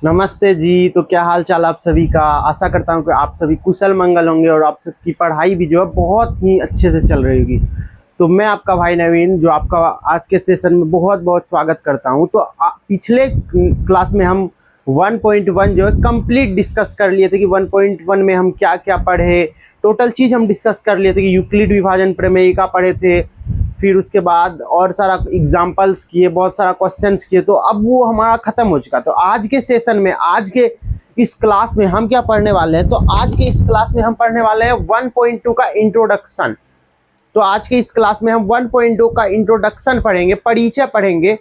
नमस्ते जी। तो क्या हाल चाल आप सभी का। आशा करता हूँ कि आप सभी कुशल मंगल होंगे और आप सबकी पढ़ाई भी जो है बहुत ही अच्छे से चल रही होगी। तो मैं आपका भाई नवीन जो आपका आज के सेशन में बहुत बहुत स्वागत करता हूँ। तो पिछले क्लास में हम 1.1 जो है कंप्लीट डिस्कस कर लिए थे कि 1.1 में हम क्या क्या पढ़े, टोटल चीज़ हम डिस्कस कर लिए थे कि यूक्लिड विभाजन प्रमेयिका पढ़े थे, फिर उसके बाद और सारा एग्जाम्पल्स किए, बहुत सारा क्वेश्चंस किए। तो अब वो हमारा ख़त्म हो चुका। तो आज के सेशन में, आज के इस क्लास में हम क्या पढ़ने वाले हैं, तो आज के इस क्लास में हम पढ़ने वाले हैं 1.2 का इंट्रोडक्शन। तो आज के इस क्लास में हम 1.2 का इंट्रोडक्शन पढ़ेंगे, परिचय पढ़ेंगे।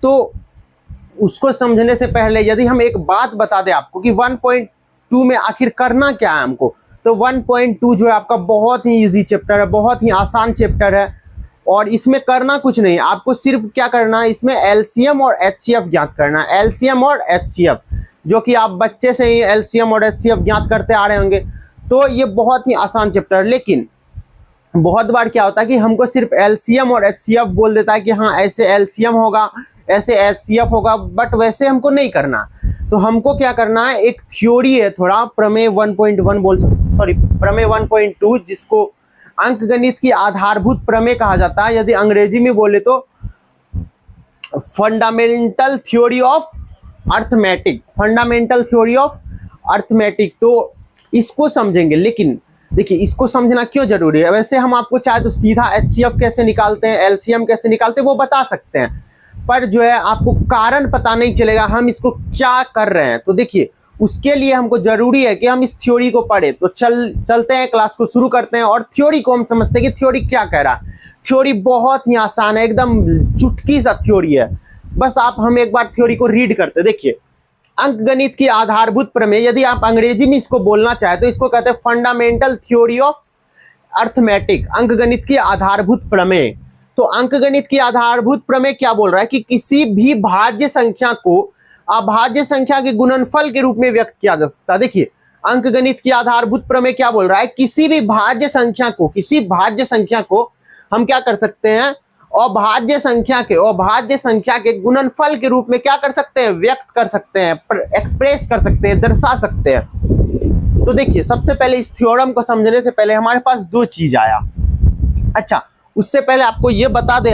तो उसको समझने से पहले यदि हम एक बात बता दें आपको कि 1.2 में आखिर करना क्या है हमको, तो 1.2 जो है आपका बहुत ही इजी चैप्टर है, बहुत ही आसान चैप्टर है और इसमें करना कुछ नहीं, आपको सिर्फ क्या करना है, इसमें एलसीएम और एचसीएफ ज्ञात करना है। एलसीएम और एचसीएफ जो कि आप बच्चे से ही एलसीएम और एचसीएफ ज्ञात करते आ रहे होंगे। तो ये बहुत ही आसान चैप्टर है, लेकिन बहुत बार क्या होता है कि हमको सिर्फ एलसीएम और एचसीएफ बोल देता है कि हाँ ऐसे एलसीएम होगा, ऐसे एचसीएफ होगा, बट वैसे हमको नहीं करना। तो हमको क्या करना है, एक थ्योरी है थोड़ा, प्रमेय 1.1 बोल सकते, सॉरी प्रमेय 1.2, जिसको अंकगणित की आधारभूत प्रमेय कहा जाता है। यदि अंग्रेजी में बोले तो fundamental theory of arithmetic, fundamental theory of arithmetic. तो इसको समझेंगे, लेकिन देखिए इसको समझना क्यों जरूरी है। वैसे हम आपको चाहे तो सीधा एचसीएफ कैसे निकालते हैं, एलसीएम कैसे निकालते हैं वो बता सकते हैं, पर जो है आपको कारण पता नहीं चलेगा हम इसको क्या कर रहे हैं। तो देखिए उसके लिए हमको जरूरी है कि हम इस थ्योरी को पढ़े। तो चलते हैं, क्लास को शुरू करते हैं और थ्योरी को हम समझते हैं कि थ्योरी क्या कह रहा है। थ्योरी बहुत ही आसान है, एकदम चुटकी सा थ्योरी है। बस आप हम एक बार थ्योरी को रीड करते। देखिए अंकगणित की आधारभूत प्रमेय, यदि आप अंग्रेजी में इसको बोलना चाहे तो इसको कहते हैं फंडामेंटल थ्योरी ऑफ अर्थमेटिक, अंकगणित की आधारभूत प्रमेय। तो अंकगणित की आधारभूत प्रमेय क्या बोल रहा है कि किसी भी भाज्य संख्या को अभाज्य संख्या के गुणनफल के रूप में व्यक्त किया जा सकता है। देखिए अंकगणित की आधारभूत प्रमेय क्या बोल रहा है, किसी भी भाज्य संख्या को, किसी भाज्य संख्या को हम क्या कर सकते हैं, अभाज्य संख्या के गुणनफल के रूप में क्या कर सकते हैं, व्यक्त कर सकते हैं, एक्सप्रेस कर सकते हैं, दर्शा सकते हैं। तो देखिए सबसे पहले इस थ्योरम को समझने से पहले हमारे पास दो चीज आया। अच्छा, उससे पहले आपको ये बता दें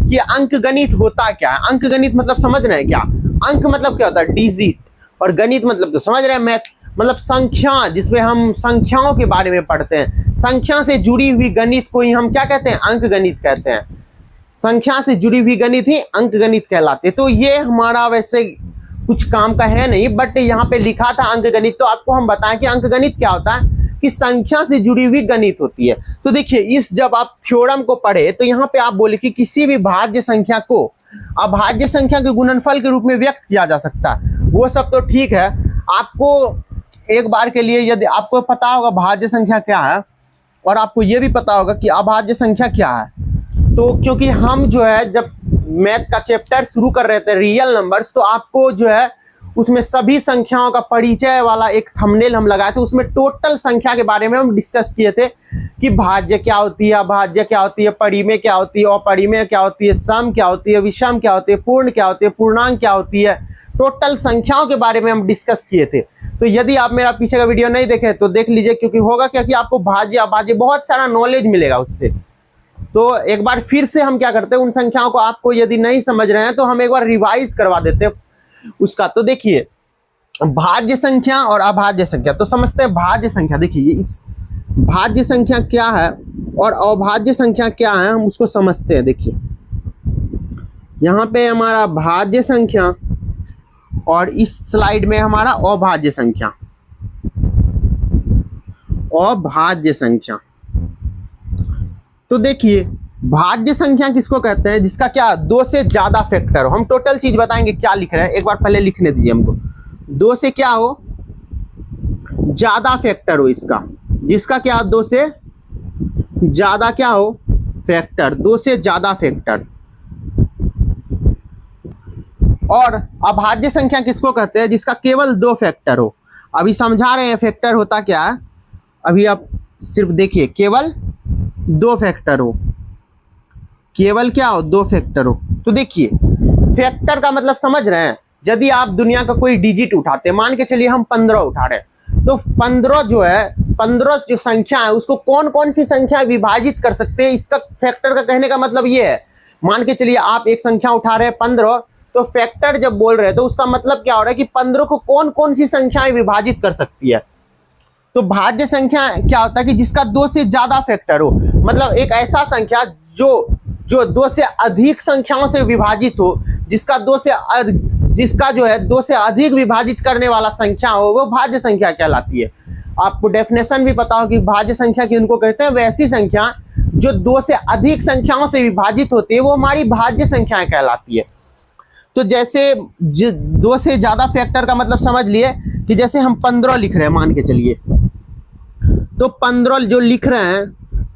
कि अंकगणित होता क्या है। अंकगणित मतलब समझ रहे हैं क्या? अंक मतलब क्या होता है, डिजिट, और गणित मतलब तो समझ रहे हैं मैथ, मतलब संख्या, जिसमें हम संख्याओं के बारे में पढ़ते हैं। संख्या से जुड़ी हुई गणित को ही हम क्या कहते हैं, अंकगणित कहते हैं। संख्या से जुड़ी हुई गणित ही अंकगणित कहलाते हैं। तो ये हमारा वैसे कुछ काम का है नहीं, बट यहाँ पे लिखा था अंकगणित, तो आपको हम बताएं कि अंकगणित क्या होता है, कि संख्या से जुड़ी हुई गणित होती है। तो देखिए इस जब आप थ्योरम को पढ़े तो यहाँ पे आप बोले कि किसी भी भाज्य संख्या को अभाज्य संख्या के गुणनफल के रूप में व्यक्त किया जा सकता है। वो सब तो ठीक है, आपको एक बार के लिए यदि आपको पता होगा भाज्य संख्या क्या है और आपको ये भी पता होगा कि अभाज्य संख्या क्या है, तो क्योंकि हम जो है जब मैथ का चैप्टर शुरू कर रहे थे रियल नंबर्स, तो आपको जो है उसमें सभी संख्याओं का परिचय वाला एक थंबनेल हम लगाए थे। उसमें टोटल संख्या के बारे में हम डिस्कस किए थे कि भाज्य क्या होती है, अभाज्य क्या होती है, परिमेय क्या होती है, अपरिमेय क्या होती है, सम क्या होती है, विषम क्या होती है, पूर्ण क्या होती है, पूर्णांक क्या होती है। टोटल संख्याओं के बारे में हम डिस्कस किए थे। तो यदि आप मेरा पीछे का वीडियो नहीं देखे तो देख लीजिए, क्योंकि होगा क्या कि आपको भाज्य अभाज्य बहुत सारा नॉलेज मिलेगा उससे। तो एक बार फिर से हम क्या करते हैं, उन संख्याओं को आपको यदि नहीं समझ रहे हैं तो हम एक बार रिवाइज करवा देते हैं उसका। तो देखिए भाज्य संख्या और अभाज्य संख्या, तो समझते हैं भाज्य संख्या। देखिए इस भाज्य संख्या क्या है और अभाज्य संख्या क्या है, हम उसको समझते हैं। देखिए यहाँ पे हमारा भाज्य संख्या और इस स्लाइड में हमारा अभाज्य संख्या, अभाज्य संख्या। तो देखिए भाज्य संख्या किसको कहते हैं, जिसका क्या दो से ज्यादा फैक्टर हो। हम टोटल चीज बताएंगे क्या लिख रहे हैं, एक बार पहले लिखने दीजिए हमको। दो से क्या हो, ज्यादा फैक्टर हो इसका, जिसका क्या दो से ज्यादा क्या हो, फैक्टर, दो से ज्यादा फैक्टर। और अभाज्य संख्या किसको कहते हैं, जिसका केवल दो फैक्टर हो। अभी समझा रहे हैं फैक्टर होता क्या है, अभी आप सिर्फ देखिए, केवल दो फैक्टर हो, केवल क्या हो, दो फैक्टर हो। तो देखिए फैक्टर का मतलब समझ रहे हैं, यदि आप दुनिया का कोई डिजिट उठाते हैं, मान के चलिए हम 15 उठा रहे हैं, तो 15 जो है, 15 जो संख्या है उसको कौन कौन सी संख्या विभाजित कर सकते हैं, इसका फैक्टर का कहने का मतलब ये है। मान के चलिए आप एक संख्या उठा रहे हैं 15, तो फैक्टर जब बोल रहे हैं तो उसका मतलब क्या हो रहा है कि 15 को कौन कौन सी संख्याएं विभाजित कर सकती है। तो भाज्य संख्या क्या होता है कि जिसका 2 से ज्यादा फैक्टर हो, मतलब एक ऐसा संख्या जो 2 से अधिक संख्याओं से विभाजित हो, जिसका जो है 2 से अधिक विभाजित करने वाला संख्या हो, वो भाज्य संख्या कहलाती है। आपको डेफिनेशन भी पता हो कि भाज्य संख्या किनको कहते हैं, वैसी संख्या जो 2 से अधिक संख्याओं से विभाजित होती है वो हमारी भाज्य संख्याएं कहलाती है। तो जैसे 2 से ज्यादा फैक्टर का मतलब समझ लिए कि जैसे हम 15 लिख रहे हैं, मान के चलिए, तो 15 जो लिख रहे हैं,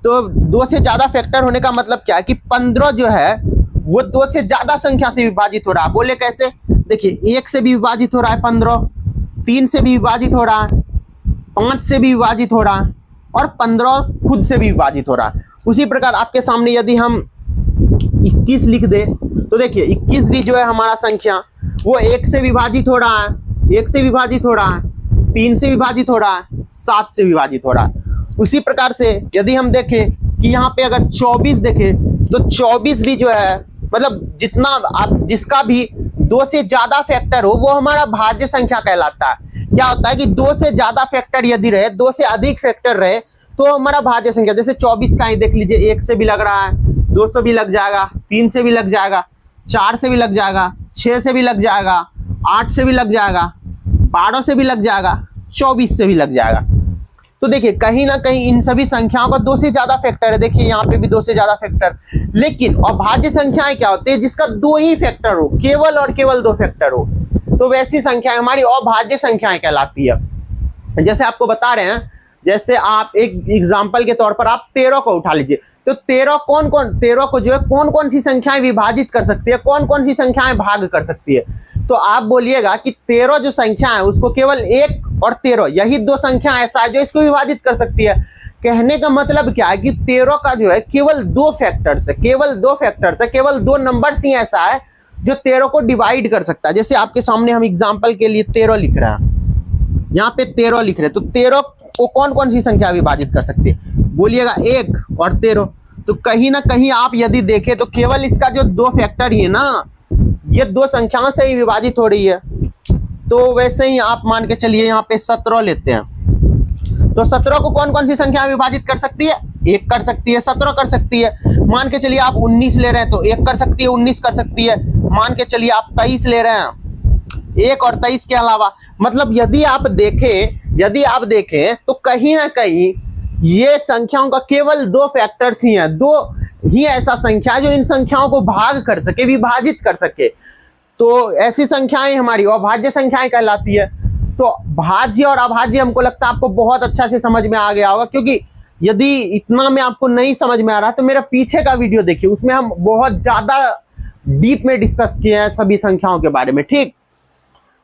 तो 2 से ज्यादा फैक्टर होने का मतलब क्या है कि 15 जो है वो 2 से ज्यादा संख्या से विभाजित हो रहा है। बोले कैसे? देखिए, 1 से भी विभाजित हो रहा है 15, 3 से भी विभाजित हो रहा है, 5 से भी विभाजित हो रहा है, और 15 खुद से भी विभाजित हो रहा है। उसी प्रकार आपके सामने यदि हम 21 लिख दे, तो देखिए 21 भी जो है हमारा संख्या वो 1 से विभाजित हो रहा है, 1 से विभाजित हो रहा है, 3 से विभाजित हो रहा है, 7 से विभाजित हो रहा है। उसी प्रकार से यदि हम देखें कि यहाँ पे अगर 24 देखें, तो 24 भी जो है, मतलब जितना आप जिसका भी 2 से ज्यादा फैक्टर हो वो हमारा भाज्य संख्या कहलाता है। क्या होता है कि 2 से ज्यादा फैक्टर यदि रहे, 2 से अधिक फैक्टर रहे, तो हमारा भाज्य संख्या, जैसे 24 का ही देख लीजिए, 1 से भी लग रहा है, 2 से भी लग जाएगा, 3 से भी लग जाएगा, 4 से भी लग जाएगा, 6 से भी लग जाएगा, 8 से भी लग जाएगा, 12 से भी लग जाएगा, 24 से भी लग जाएगा। तो देखिए कहीं ना कहीं इन सभी संख्याओं का 2 से ज्यादा फैक्टर है। देखिए यहाँ पे भी 2 से ज्यादा फैक्टर, लेकिन अभाज्य संख्याएं क्या होती है, जिसका 2 ही फैक्टर हो, केवल और केवल 2 फैक्टर हो, तो वैसी संख्याएं हमारी अभाज्य संख्याएं कहलाती है। जैसे आपको बता रहे हैं, जैसे आप एक एग्जाम्पल के तौर पर आप 13 को उठा लीजिए, तो 13 को जो है कौन कौन सी संख्याएं विभाजित कर सकती है, कौन कौन सी संख्याएं भाग कर सकती है। तो आप बोलिएगा कि 13 जो संख्या है उसको केवल 1 और 13 यही 2 संख्या ऐसा है जो इसको विभाजित कर सकती है। कहने का मतलब क्या है कि 13 का जो है केवल 2 फैक्टर्स है, केवल 2 नंबर्स ही ऐसा है जो 13 को डिवाइड कर सकता है। जैसे आपके सामने हम एग्जाम्पल के लिए 13 लिख रहे हैं, यहाँ पे 13 लिख रहे हैं, तो 13 को कौन कौन सी संख्या विभाजित कर सकती है, बोलिएगा 1 और 13। तो कहीं ना कहीं आप यदि देखें तो केवल इसका जो 2 फैक्टर ही है ना, ये 2 संख्याओं से ही विभाजित हो रही है। तो वैसे ही आप मान के चलिए यहाँ पे 17 लेते हैं, तो 17 को कौन कौन सी संख्या विभाजित कर सकती है, 1 कर सकती है, 17 कर सकती है। मान के चलिए आप 19 ले रहे हैं, तो 1 कर सकती है, 19 कर सकती है। मान के चलिए आप 23 ले रहे हैं, 1 और 23 के अलावा, मतलब यदि आप देखें तो कहीं ना कहीं ये संख्याओं का केवल 2 फैक्टर्स ही हैं, 2 ही ऐसा संख्या जो इन संख्याओं को भाग कर सके, विभाजित कर सके। तो ऐसी संख्याएं हमारी अभाज्य संख्याएं कहलाती है। तो भाज्य और अभाज्य हमको लगता है आपको बहुत अच्छा से समझ में आ गया होगा, क्योंकि यदि इतना में आपको नहीं समझ में आ रहा तो मेरा पीछे का वीडियो देखिए, उसमें हम बहुत ज्यादा डीप में डिस्कस किए हैं सभी संख्याओं के बारे में। ठीक,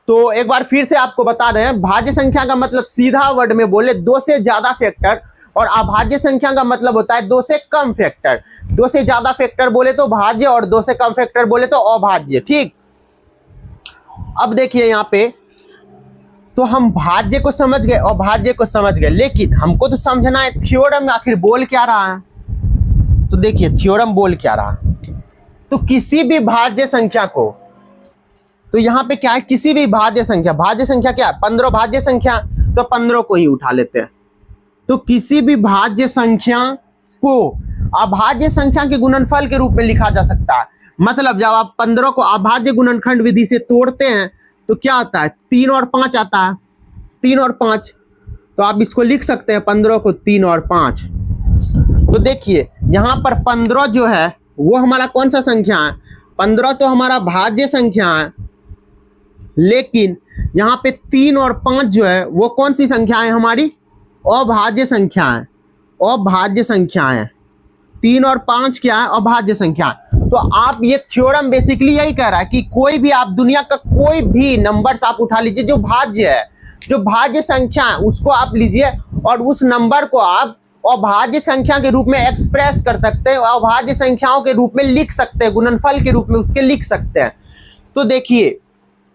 तो एक बार फिर से आपको बता दें, भाज्य संख्या का मतलब सीधा वर्ड में बोले 2 से ज्यादा फैक्टर, और अभाज्य संख्या का मतलब होता है 2 से कम फैक्टर। 2 से ज्यादा फैक्टर बोले तो भाज्य, और 2 से कम फैक्टर बोले तो अभाज्य। ठीक, अब देखिए यहाँ पे तो हम भाज्य को समझ गए, अभाज्य को समझ गए, लेकिन हमको तो समझना है थ्योरम आखिर बोल क्या रहा है। तो देखिए थ्योरम बोल क्या रहा है, तो किसी भी भाज्य संख्या को, तो यहाँ पे क्या है, किसी भी भाज्य संख्या क्या है, 15 भाज्य संख्या, तो 15 को ही उठा लेते हैं। तो किसी भी भाज्य संख्या को अभाज्य संख्या के गुणनफल के रूप में लिखा जा सकता है। मतलब जब आप 15 को अभाज्य गुणनखंड विधि से तोड़ते हैं तो क्या आता है, 3 और 5 आता है, 3 और 5, तो आप इसको लिख सकते हैं 15 को 3 और 5। तो देखिए यहाँ पर 15 जो है वो हमारा कौन सा संख्या है, 15 तो हमारा भाज्य संख्या है, लेकिन यहाँ पे 3 और 5 जो है वो कौन सी संख्या है, हमारी अभाज्य संख्या है, अभाज्य संख्या है। 3 और 5 क्या है, अभाज्य संख्या। तो आप ये थ्योरम बेसिकली यही कह रहा है कि कोई भी आप दुनिया का कोई भी नंबर्स आप उठा लीजिए जो भाज्य है, जो भाज्य संख्या है, उसको आप लीजिए और उस नंबर को आप अभाज्य संख्या के रूप में एक्सप्रेस कर सकते हैं, अभाज्य संख्याओं के रूप में लिख सकते हैं, गुणनफल के रूप में उसके लिख सकते हैं। तो देखिए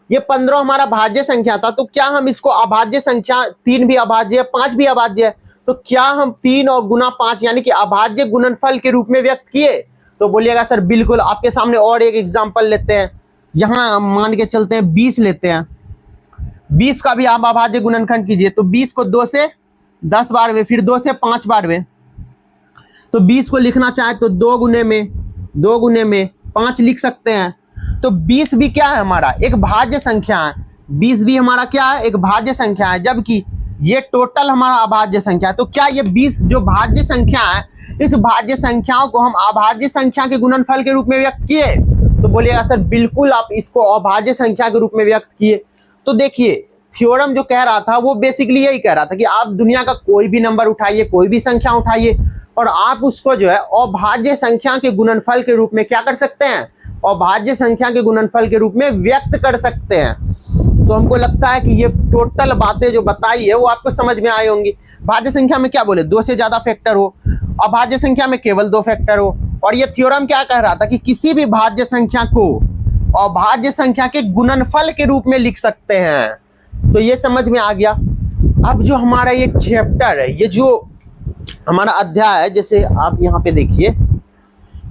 ये 15 हमारा भाज्य संख्या था, तो क्या हम इसको अभाज्य संख्या, 3 भी अभाज्य है, 5 भी अभाज्य है, तो क्या हम 3 और गुना 5 यानी कि अभाज्य गुणनफल के रूप में व्यक्त किए? तो बोलिएगा सर बिल्कुल। आपके सामने और एक एग्जांपल लेते हैं, यहां मान के चलते हैं 20 लेते हैं, 20 का भी आप अभाज्य गुणनखंड कीजिए, तो 20 को 2 से 10 बारहवें, फिर 2 से 5 बारहवें, तो 20 को लिखना चाहे तो 2 गुने में 5 लिख सकते हैं। तो 20 भी क्या है हमारा? एक भाज्य संख्या है। 20 भी हमारा क्या है? एक भाज्य संख्या है, जबकि ये टोटल हमारा अभाज्य संख्या है। तो क्या ये 20 जो भाज्य संख्या है, इस भाज्य संख्याओं को हम अभाज्य संख्या के गुणनफल के रूप में व्यक्त किए? तो बोलिएगा सर बिल्कुल आप इसको अभाज्य संख्या के रूप में व्यक्त किए। तो देखिए थ्योरम जो कह रहा था वो बेसिकली यही कह रहा था कि आप दुनिया का कोई भी नंबर उठाइए, कोई भी संख्या उठाइए, और आप उसको जो है अभाज्य संख्या के गुणनफल के रूप में क्या कर सकते हैं? अभाज्य संख्या के गुणनफल के रूप में व्यक्त कर सकते हैं। तो हमको लगता है कि ये टोटल बातें जो बताई है वो आपको समझ में आई होंगी। भाज्य संख्या में क्या बोले? 2 से ज्यादा फैक्टर हो, अभाज्य संख्या में केवल 2 फैक्टर हो। और ये थ्योरम क्या कह रहा था कि किसी भी भाज्य संख्या को अभाज्य संख्या के गुणनफल के रूप में लिख सकते हैं। तो ये समझ में आ गया। अब जो हमारा ये चैप्टर है, ये जो हमारा अध्याय है, जैसे आप यहाँ पे देखिए,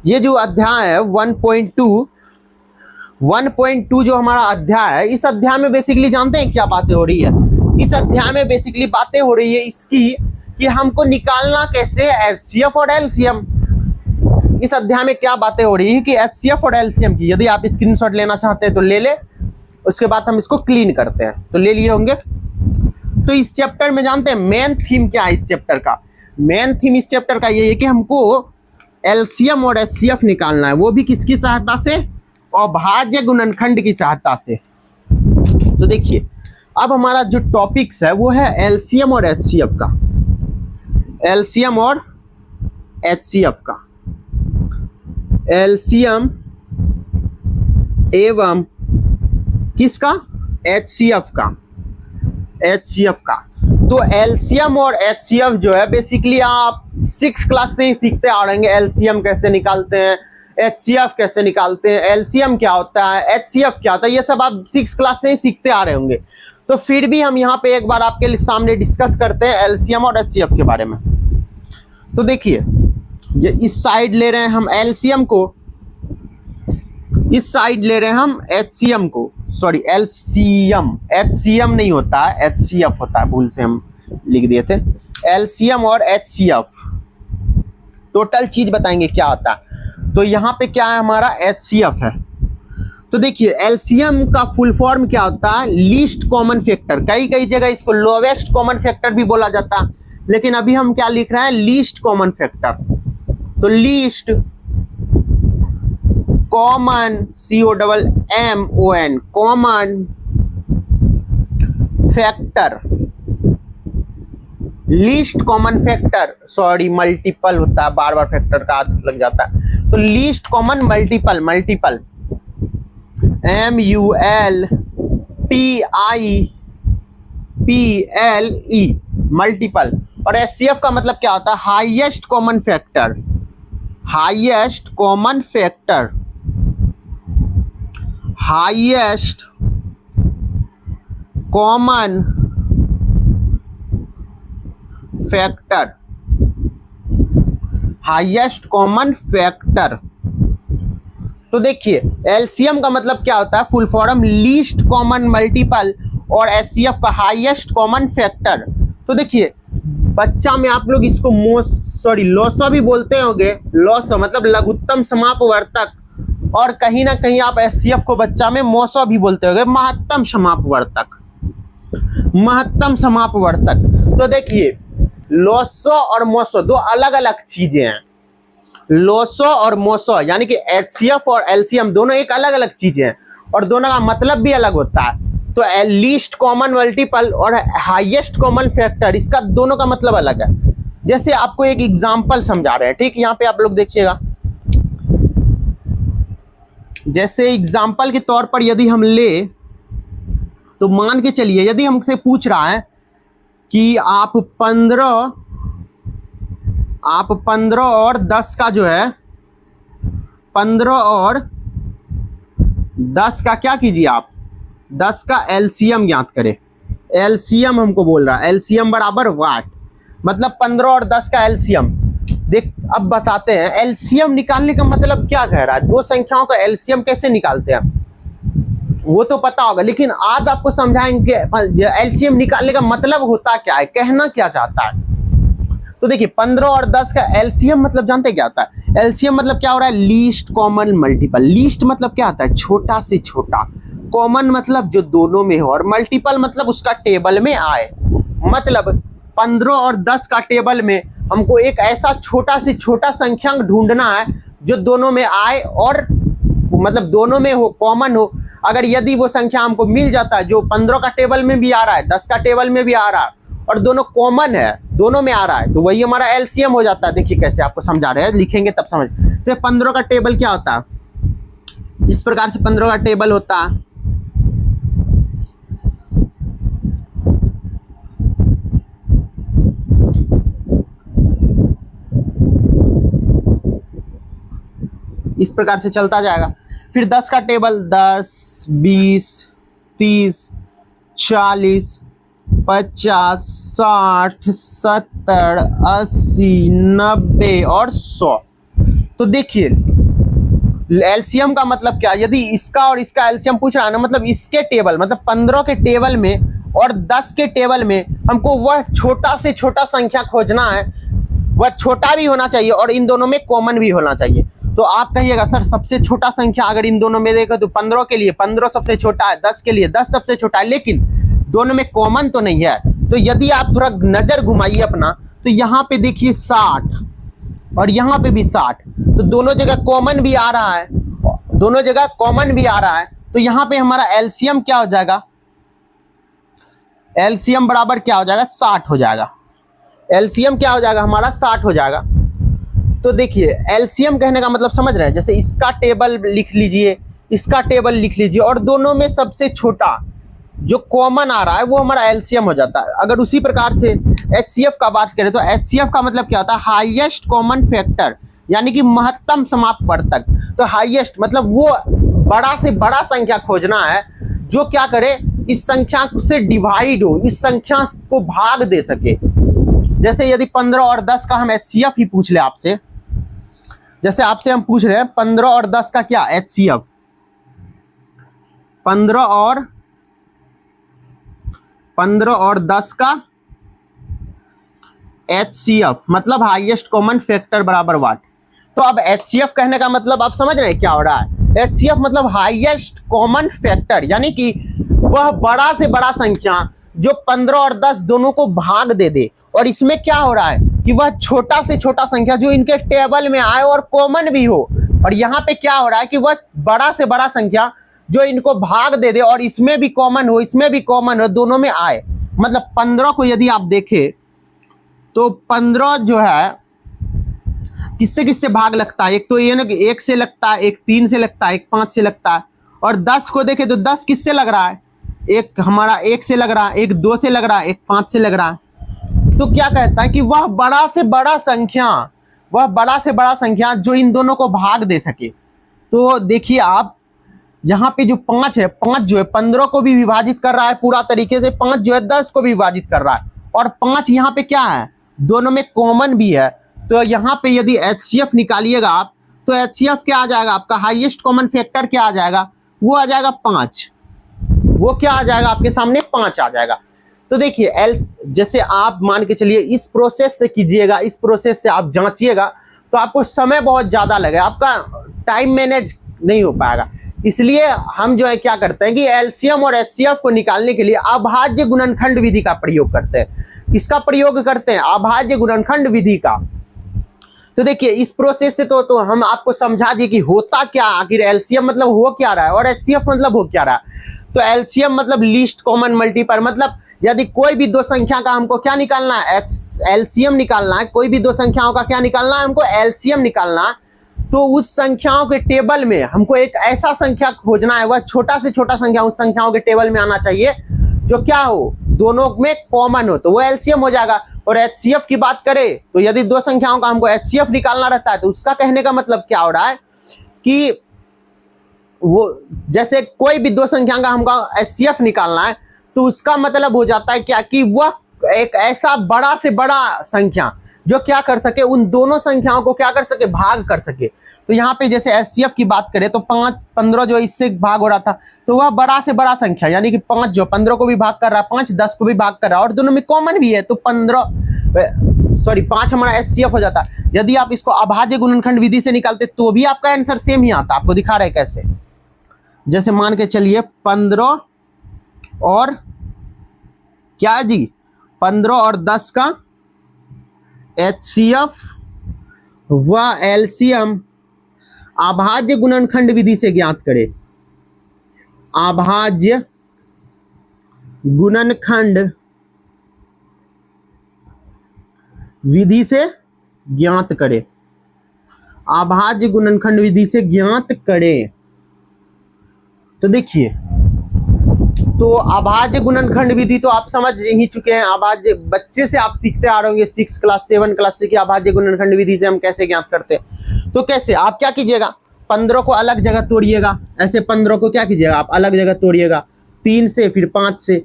ये जो अध्याय है 1.2 जो हमारा अध्याय है, इस अध्याय में बेसिकली जानते हैं क्या बातें हो रही है? इस अध्याय में बेसिकली बातें हो रही है इसकी कि हमको निकालना कैसे एचसीएफ और एलसीएम। इस अध्याय में क्या बातें हो रही है कि एचसीएफ और एलसीएम की। यदि आप स्क्रीनशॉट लेना चाहते हैं तो ले ले, उसके बाद हम इसको क्लीन करते हैं। तो ले लिए होंगे। तो इस चैप्टर में जानते हैं मेन थीम क्या है? इस चैप्टर का मेन थीम इस चैप्टर का ये है कि हमको एलसीएम और एचसीएफ निकालना है, वो भी किसकी सहायता से? अभाज्य गुणनखंड की सहायता से। तो देखिए अब हमारा जो टॉपिक्स है वो है एलसीएम और एचसीएफ का। एलसीएम और एचसीएफ का, एलसीएम एवं किसका? एचसीएफ का, एचसीएफ का। तो एलसीएम और एचसीएफ जो है बेसिकली आप 6 क्लास से ही सीखते आ रहे हैं। एलसीएम कैसे निकालते हैं, एचसीएफ कैसे निकालते हैं, एलसीएम क्या होता है, एचसीएफ क्या होता है, ये सब आप 6 क्लास से ही सीखते आ रहे होंगे। तो फिर भी हम यहाँ पे एक बार आपके सामने डिस्कस करते हैं एलसीएम और एचसीएफ के बारे में। तो देखिए ये इस साइड ले रहे हैं हम एलसीएम को, इस साइड ले रहे हैं हम एचसीएम को, सॉरी एलसीएम, एचसीएम नहीं होता है, एचसीएफ होता है, भूल से हम लिख दिए थे। एलसीएम और एचसीएफ टोटल चीज बताएंगे क्या होता है। तो यहाँ पे क्या है? हमारा एचसीएफ है। तो देखिए एलसीएम का फुल फॉर्म क्या होता है? Least common factor. कई कई जगह इसको लोवेस्ट कॉमन फैक्टर भी बोला जाता है, लेकिन अभी हम क्या लिख रहे हैं? Least common factor. तो least common, COMMON, common factor, least common factor, sorry multiple होता है, बार बार फैक्टर का आदत लग जाता है। तो least common multiple, multiple MULTIPLE, multiple. और एचसीएफ का मतलब क्या होता है? Highest common factor, highest common factor, highest common factor, highest common factor. तो देखिए एलसीएम का मतलब क्या होता है? Full form least common multiple, और एचसीएफ का हाईएस्ट कॉमन फैक्टर। तो देखिए बच्चा में आप लोग इसको लॉसो भी बोलते होंगे। लॉसो मतलब लघुत्तम समापवर्तक, और कहीं ना कहीं आप एचसीएफ को बच्चा में मोसो भी बोलते होंगे, महत्तम समापवर्तक, महत्तम समापवर्तक। तो देखिए लॉसो और मोसो दो अलग अलग चीजें हैं। लॉसो और मोसो यानी कि एचसीएफ और एलसीएम दोनों एक अलग अलग चीजें हैं, और दोनों का मतलब भी अलग होता है। तो लीस्ट कॉमन मल्टीपल और हाईएस्ट कॉमन फैक्टर, इसका दोनों का मतलब अलग है। जैसे आपको एक एग्जांपल समझा रहे हैं, ठीक? यहाँ पे आप लोग देखिएगा, जैसे एग्जांपल के तौर पर यदि हम ले, तो मान के चलिए यदि हमसे पूछ रहा है कि आप 15 और 10 का जो है, 15 और 10 का क्या कीजिए आप? 10 का एलसीएम ज्ञात करें। एलसीएम हमको बोल रहा है, एलसीएम बराबर वाट, मतलब 15 और 10 का एलसीएम। देख अब बताते हैं एलसीएम निकालने का मतलब क्या कह रहा है, दो संख्याओं का एलसीएम कैसे निकालते हैं वो तो पता होगा, लेकिन आज आपको समझाएंगे एलसीएम निकालने का मतलब होता क्या है, कहना क्या चाहता है। तो देखिए 15 और 10 का एलसीएम मतलब जानते क्या होता है, एलसीएम मतलब क्या हो रहा है, लीस्ट कॉमन मल्टीपल। लीस्ट मतलब क्या आता है, छोटा से छोटा, कॉमन मतलब जो दोनों में हो, और मल्टीपल मतलब उसका टेबल में आए। मतलब 15 और 10 का टेबल में हमको एक ऐसा छोटा से छोटा संख्यांक ढूंढना है जो दोनों में आए और मतलब दोनों में हो, कॉमन हो। अगर यदि वो संख्या हमको मिल जाता है जो 15 का टेबल में भी आ रहा है, 10 का टेबल में भी आ रहा है और दोनों कॉमन है, दोनों में आ रहा है, तो वही हमारा एलसीएम हो जाता है। देखिए कैसे आपको समझा रहे हैं, लिखेंगे तब समझ। जैसे 15 का टेबल क्या होता है, इस प्रकार से 15 का टेबल होता है। इस प्रकार से चलता जाएगा। फिर 10 का टेबल 10, 20, 30, 40, 50, 60, 70, 80, 90 और 100। तो देखिए एलसीएम का मतलब क्या, यदि इसका और इसका एलसीएम पूछ रहा है ना, मतलब इसके टेबल मतलब 15 के टेबल में और 10 के टेबल में हमको वह छोटा से छोटा संख्या खोजना है, वह छोटा भी होना चाहिए और इन दोनों में कॉमन भी होना चाहिए। तो आप कहिएगा सर सबसे छोटा संख्या अगर इन दोनों में देखो तो 15 के लिए 15 सबसे छोटा है, 10 के लिए 10 सबसे छोटा है, लेकिन दोनों में कॉमन तो नहीं है। तो यदि आप थोड़ा नजर घुमाइए अपना, तो यहाँ पे देखिए 60 और यहाँ पे भी 60, तो दोनों जगह कॉमन भी आ रहा है, दोनों जगह कॉमन भी आ रहा है। तो यहाँ पे हमारा एलसीएम क्या हो जाएगा, एलसीएम बराबर क्या हो जाएगा, 60 हो जाएगा। एलसीएम क्या हो जाएगा हमारा, 60 हो जाएगा। तो देखिए एलसीएम कहने का मतलब समझ रहे हैं, जैसे इसका टेबल लिख लीजिए, इसका टेबल लिख लीजिए और दोनों में सबसे छोटा जो कॉमन आ रहा है वो हमारा एलसीएम हो जाता है। अगर उसी प्रकार से एचसीएफ का बात करें तो एचसीएफ का मतलब क्या होता है, हाईएस्ट कॉमन फैक्टर, यानी कि महत्तम समापवर्तक। तो हाईएस्ट मतलब वो बड़ा से बड़ा संख्या खोजना है जो क्या करे, इस संख्या से डिवाइड हो, इस संख्या को भाग दे सके। जैसे यदि 15 और 10 का हम एचसीएफ ही पूछ ले आपसे, जैसे आपसे हम पूछ रहे हैं 15 और 10 का क्या एचसीएफ, 15 और 10 का एचसीएफ मतलब हाईएस्ट कॉमन फैक्टर बराबर वाट। तो अब एचसीएफ कहने का मतलब आप समझ रहे हैं क्या हो रहा है, एचसीएफ मतलब हाईएस्ट कॉमन फैक्टर, यानी कि वह बड़ा से बड़ा संख्या जो 15 और 10 दोनों को भाग दे दे। और इसमें क्या हो रहा है कि वह छोटा से छोटा संख्या जो इनके टेबल में आए और कॉमन भी हो, और यहाँ पे क्या हो रहा है कि वह बड़ा से बड़ा संख्या जो इनको भाग दे दे और इसमें भी कॉमन हो, इसमें भी कॉमन हो, दोनों में आए। मतलब 15 को यदि आप देखें तो 15 जो है किससे किससे भाग लगता है, एक तो ये ना कि 1 से लगता है, एक 3 से लगता है, एक 5 से लगता है। और 10 को देखें तो 10 किससे लग रहा है, एक हमारा 1 से लग रहा है, एक 2 से लग रहा है, एक 5 से लग रहा है। तो क्या कहता है कि वह बड़ा से बड़ा संख्या, वह बड़ा से बड़ा संख्या जो इन दोनों को भाग दे सके। तो देखिए आप यहाँ पे जो 5 है, 5 जो है 15 को भी विभाजित कर रहा है पूरा तरीके से, 5 जो है 10 को भी विभाजित कर रहा है, और 5 यहाँ पे क्या है, दोनों में कॉमन भी है। तो यहाँ पे यदि एचसीएफ निकालिएगा आप, तो एचसीएफ क्या आ जाएगा आपका, हाईएस्ट कॉमन फैक्टर क्या आ जाएगा, वो आ जाएगा 5। वो क्या आ जाएगा आपके सामने, 5 आ जाएगा। तो देखिए जैसे आप मान के चलिए इस प्रोसेस से कीजिएगा, इस प्रोसेस से आप जांचिएगा तो आपको समय बहुत ज्यादा लगेगा, आपका टाइम मैनेज नहीं हो पाएगा। इसलिए हम जो है क्या करते हैं कि एलसीएम और एचसीएफ को निकालने के लिए अभाज्य गुणनखंड विधि का प्रयोग करते हैं। किसका प्रयोग करते हैं, अभाज्य गुणनखंड विधि का। तो देखिए इस प्रोसेस से तो हम आपको समझा दिए कि होता क्या, आखिर एलसीएम मतलब हो क्या रहा है और एचसीएफ मतलब हो क्या रहा है। तो एलसीएम मतलब लीस्ट कॉमन मल्टीपल, मतलब यदि कोई भी दो संख्या का हमको क्या निकालना है, एलसीएम निकालना है, कोई भी दो संख्याओं का क्या निकालना है, हमको एलसीएम निकालना है। तो उस संख्याओं के टेबल में हमको एक ऐसा संख्या खोजना है, वह छोटा से छोटा संख्या उस संख्याओं के टेबल में आना चाहिए जो क्या हो, दोनों में कॉमन हो, तो वो एलसीएम हो जाएगा। और एचसीएफ की बात करें तो यदि दो संख्याओं का हमको एचसीएफ निकालना रहता है तो उसका कहने का मतलब क्या हो रहा है कि वो जैसे कोई भी दो संख्या का हमको HCF निकालना है तो उसका मतलब हो जाता है क्या कि वह एक ऐसा बड़ा से बड़ा संख्या जो क्या कर सके, उन दोनों संख्याओं को क्या कर सके, भाग कर सके। तो यहाँ पे जैसे HCF की बात करें तो 5 15 जो इससे भाग हो रहा था तो वह बड़ा से बड़ा संख्या यानी कि 5 जो 15 को भी भाग कर रहा है, 5 10 को भी भाग कर रहा है और दोनों में कॉमन भी है तो 5 हमारा HCF हो जाता है। यदि आप इसको अभाज्य गुणनखंड विधि से निकालते तो भी आपका आंसर सेम ही आता। आपको दिखा रहे कैसे, जैसे मान के चलिए 15 और क्या जी 15 और 10 का HCF व LCM अभाज्य गुणनखंड विधि से ज्ञात करें। अभाज्य गुणनखंड विधि से ज्ञात करें। अभाज्य गुणनखंड विधि से ज्ञात करें। तो देखिए, तो अभाज्य गुणनखंड विधि तो आप समझ ही चुके हैं। अभाज्य बच्चे से आप सीखते आ रहे होंगे 6 क्लास 7 क्लास से कि अभाज्य गुणनखंड विधि से हम कैसे ज्ञात करते हैं। तो कैसे, आप क्या कीजिएगा, 15 को अलग जगह तोड़िएगा। ऐसे 15 को क्या कीजिएगा, आप अलग जगह तोड़िएगा 3 से, फिर 5 से।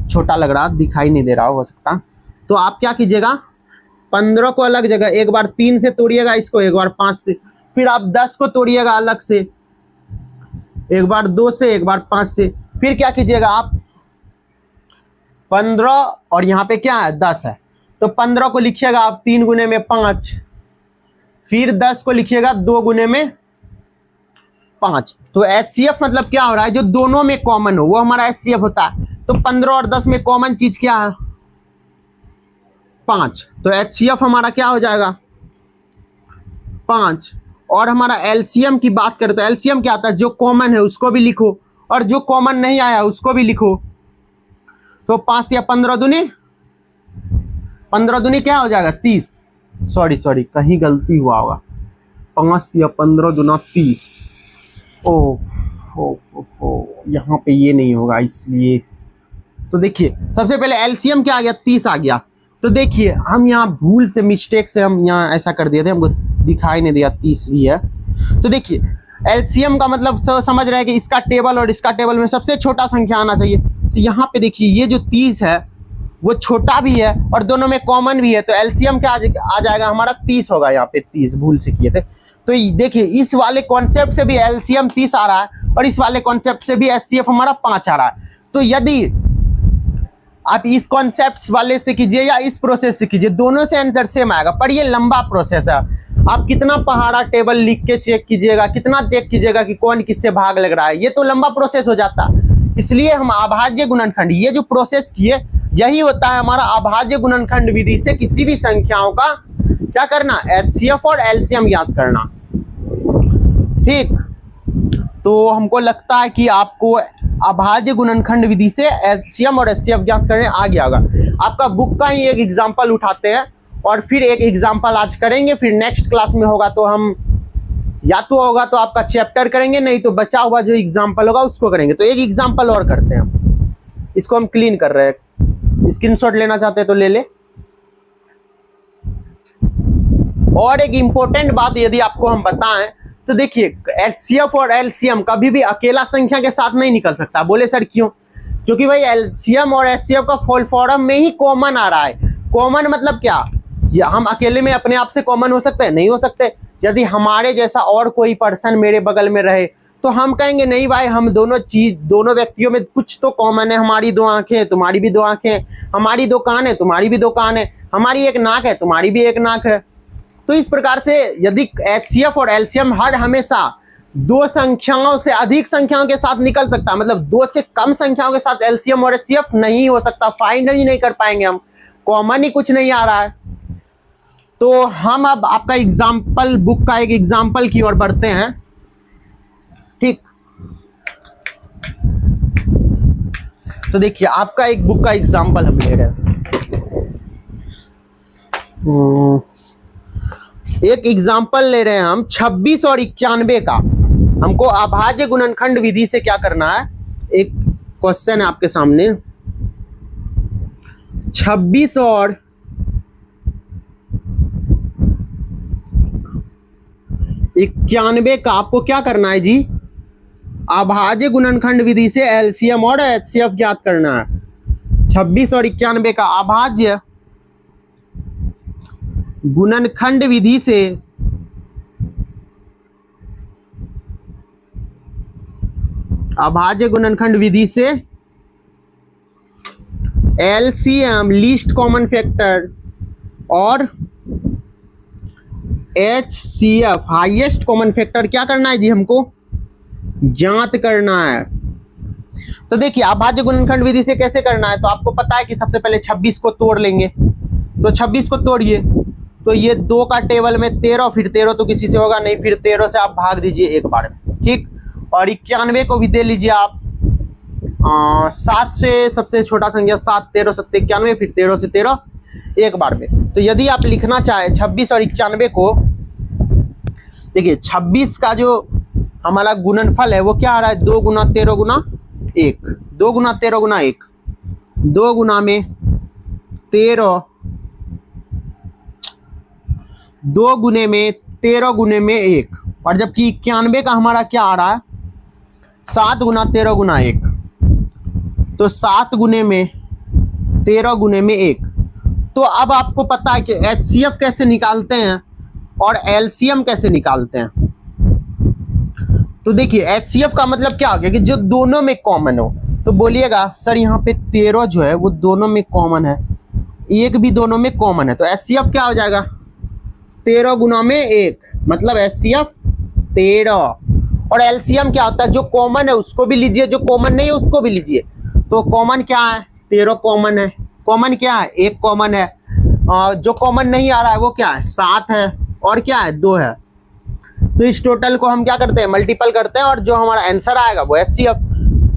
छोटा लग रहा, दिखाई नहीं दे रहा हो सकता। तो आप क्या कीजिएगा, 15 को अलग जगह, एक बार 3 से तोड़िएगा इसको, एक बार 5 से, फिर आप 10 को तोड़िएगा अलग से, एक बार 2 से, एक बार 5 से। फिर क्या कीजिएगा आप, 15 और यहाँ पे क्या है 10 है तो 15 को लिखिएगा आप 3 गुने में 5, फिर 10 को लिखिएगा 2 गुने में 5। तो HCF मतलब क्या हो रहा है, जो दोनों में कॉमन हो वो हमारा HCF होता है। तो 15 और 10 में कॉमन चीज क्या है, 5। तो HCF हमारा क्या हो जाएगा 5। और हमारा LCM की बात करें तो LCM क्या आता है, जो कॉमन है उसको भी लिखो और जो कॉमन नहीं आया उसको भी लिखो। तो 5 या 15 दूनी क्या हो जाएगा 30। सॉरी कहीं गलती हुआ होगा, 5 या 15 दूना 30। ओ यहाँ पे ये नहीं होगा इसलिए। तो देखिए सबसे पहले LCM क्या आ गया, 30 आ गया। तो देखिए हम यहाँ भूल से, मिस्टेक से हम यहाँ ऐसा कर दिए थे, हमको दिखाई नहीं दिया 30 भी है। तो देखिए LCM का मतलब समझ रहे हैं कि इसका टेबल और इसका टेबल में सबसे छोटा संख्या आना चाहिए। तो यहाँ पे देखिए ये जो 30 है वो छोटा भी है और दोनों में कॉमन भी है। तो LCM क्या आ जाएगा हमारा 30 होगा। यहाँ पे 30 भूल से किए थे। तो देखिए इस वाले कॉन्सेप्ट से भी LCM 30 आ रहा है और इस वाले कॉन्सेप्ट से भी HCF हमारा 5 आ रहा है। तो यदि आप इस कॉन्सेप्ट वाले से कीजिए या इस प्रोसेस से कीजिए, दोनों से आंसर सेम आएगा। पर ये लंबा प्रोसेस है, आप कितना पहाड़ा टेबल लिख के चेक कीजिएगा, कितना चेक कीजिएगा कि कौन किससे भाग लग रहा है, ये तो लंबा प्रोसेस हो जाता। इसलिए हम अभाज्य गुणनखंड, ये जो प्रोसेस किए यही होता है हमारा अभाज्य गुणनखंड विधि से किसी भी संख्याओं का क्या करना, HCF और LCM ज्ञात करना। ठीक, तो हमको लगता है कि आपको अभाज्य गुणनखंड विधि से LCM और HCF ज्ञात करने आ गया होगा। आपका बुक का ही एक एग्जाम्पल उठाते हैं और फिर एक एग्जाम्पल आज करेंगे, फिर नेक्स्ट क्लास में होगा तो हम या तो होगा तो आपका चैप्टर करेंगे, नहीं तो बचा हुआ जो एग्जाम्पल होगा उसको करेंगे। तो एक एग्जाम्पल और करते हैं, इसको हम क्लीन कर रहे हैं। स्क्रीनशॉट लेना चाहते हैं तो ले ले। और एक इंपॉर्टेंट बात यदि आपको हम बताएं तो देखिए HCF और LCM कभी भी अकेला संख्या के साथ नहीं निकल सकता। बोले सर क्यों? क्योंकि भाई LCM और HCF का फुल फॉर्म में ही कॉमन आ रहा है। कॉमन मतलब क्या, हम अकेले में अपने आप से कॉमन हो सकते हैं? नहीं हो सकते। यदि हमारे जैसा और कोई पर्सन मेरे बगल में रहे तो हम कहेंगे नहीं भाई, हम दोनों व्यक्तियों में कुछ तो कॉमन है। हमारी 2 आंखें, तुम्हारी भी 2 आंखें, हमारी 2 कान है, तुम्हारी भी 2 कान है, हमारी 1 नाक है, तुम्हारी भी 1 नाक है। तो इस प्रकार से यदि HCF और LCM हर हमेशा 2 संख्याओं से अधिक संख्याओं के साथ निकल सकता है, मतलब 2 से कम संख्याओं के साथ LCM और HCF नहीं हो सकता, फाइंड ही नहीं कर पाएंगे हम, कॉमन ही कुछ नहीं आ रहा है। तो हम अब आपका एग्जाम्पल, बुक का एक एग्जाम्पल की ओर बढ़ते हैं। ठीक, तो देखिए आपका एक बुक का एग्जाम्पल हम ले रहे हैं। एक एग्जाम्पल ले रहे हैं हम 26 और 91 का। हमको अभाज्य गुणनखंड विधि से क्या करना है, एक क्वेश्चन है आपके सामने। 26 और 91 का आपको क्या करना है जी, अभाज्य गुणनखंड विधि से एलसीएम और एचसीएफ ज्ञात करना है। 26 और 91 का अभाज्य गुणनखंड विधि से अभाज्य गुणनखंड विधि से एलसीएम लीस्ट कॉमन फैक्टर और एचसीएफ हाईएस्ट कॉमन फैक्टर क्या करना है जी, हमको ज्ञात करना है। तो देखिए अभाज्य गुणनखंड विधि से कैसे करना है, तो आपको पता है कि सबसे पहले 26 को तोड़ लेंगे। तो 26 को तोड़िए, तो ये 2 का टेबल में 13, फिर 13 तो किसी से होगा नहीं, फिर 13 से आप भाग दीजिए एक बार में, ठीक। और 91 को भी दे लीजिए आप 7 से, सबसे छोटा संख्या 7, 13 7 91, फिर 13 से 13 एक बार में। तो यदि आप लिखना चाहे 26 और 91 को, देखिए 26 का जो हमारा गुणनफल है वो क्या आ रहा है, 2 गुना 13 गुना 1, 2 गुना 13 गुना 1, 2 गुना में 13, 2 गुने में 13 गुने में 1, और जबकि 91 का हमारा क्या आ रहा है 7 गुना 13 गुना 1, तो 7 गुने में 13 गुने में 1। तो अब आपको पता है कि एचसीएफ कैसे निकालते हैं और एलसीएम कैसे निकालते हैं। तो देखिए एचसीएफ का मतलब क्या हो गया कि जो दोनों में कॉमन हो। तो बोलिएगा सर यहाँ पे 13 जो है वो दोनों में कॉमन है, 1 भी दोनों में कॉमन है, तो एचसीएफ क्या हो जाएगा 13 गुना में 1, मतलब एचसीएफ 13। और एलसीएम क्या होता है, जो कॉमन है उसको भी लीजिए, जो कॉमन नहीं है उसको भी लीजिए। तो कॉमन क्या है 13 कॉमन है, कॉमन क्या है 1 कॉमन है, और जो कॉमन नहीं आ रहा है वो क्या है 7 है, और क्या है 2 है। तो इस टोटल को हम क्या करते हैं मल्टीपल करते हैं, और जो हमारा आंसर आएगा वो एचसीएफ।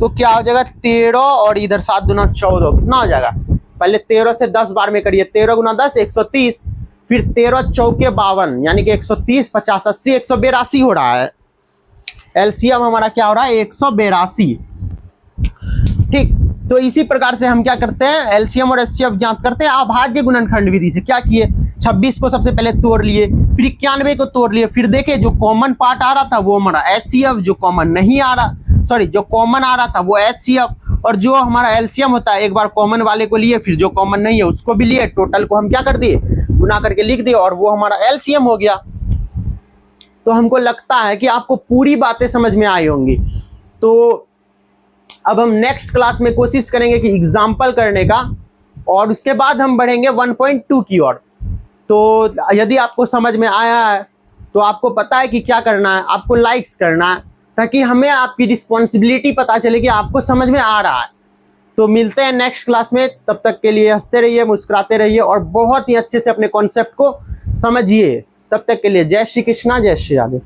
तो क्या हो जाएगा 13 और इधर 7 गुना 14 कितना हो जाएगा, पहले 13 से 10 बार में करिए, 13 गुना 10 130, फिर 13 चौके 52 यानी कि 130 50 80 182 हो रहा है। एलसीएम हमारा क्या हो रहा है 182, ठीक। तो इसी प्रकार से हम क्या करते हैं एलसीएम और एचसीएफ ज्ञात करते हैं अभाज्य गुणनखंड विधि से। क्या किए 26 को सबसे पहले तोड़ लिए, फिर 91 को तोड़ लिए, फिर देखे जो कॉमन पार्ट आ रहा था वो हमारा एचसीएफ, जो कॉमन नहीं आ रहा, सॉरी जो कॉमन आ रहा था वो एचसीएफ, और जो हमारा एलसीएम होता है एक बार कॉमन वाले को लिए, फिर जो कॉमन नहीं है उसको भी लिए, टोटल को हम क्या कर दिए गुना करके लिख दिए, और वो हमारा एलसीएम हो गया। तो हमको लगता है कि आपको पूरी बातें समझ में आई होंगी। तो अब हम नेक्स्ट क्लास में कोशिश करेंगे कि एग्जाम्पल करने का, और उसके बाद हम बढ़ेंगे 1.2 की ओर। तो यदि आपको समझ में आया है तो आपको पता है कि क्या करना है, आपको लाइक्स करना है, ताकि हमें आपकी रिस्पॉन्सिबिलिटी पता चले कि आपको समझ में आ रहा है। तो मिलते हैं नेक्स्ट क्लास में, तब तक के लिए हंसते रहिए, मुस्कुराते रहिए, और बहुत ही अच्छे से अपने कॉन्सेप्ट को समझिए। तब तक के लिए जय श्री कृष्णा, जय श्री राधे।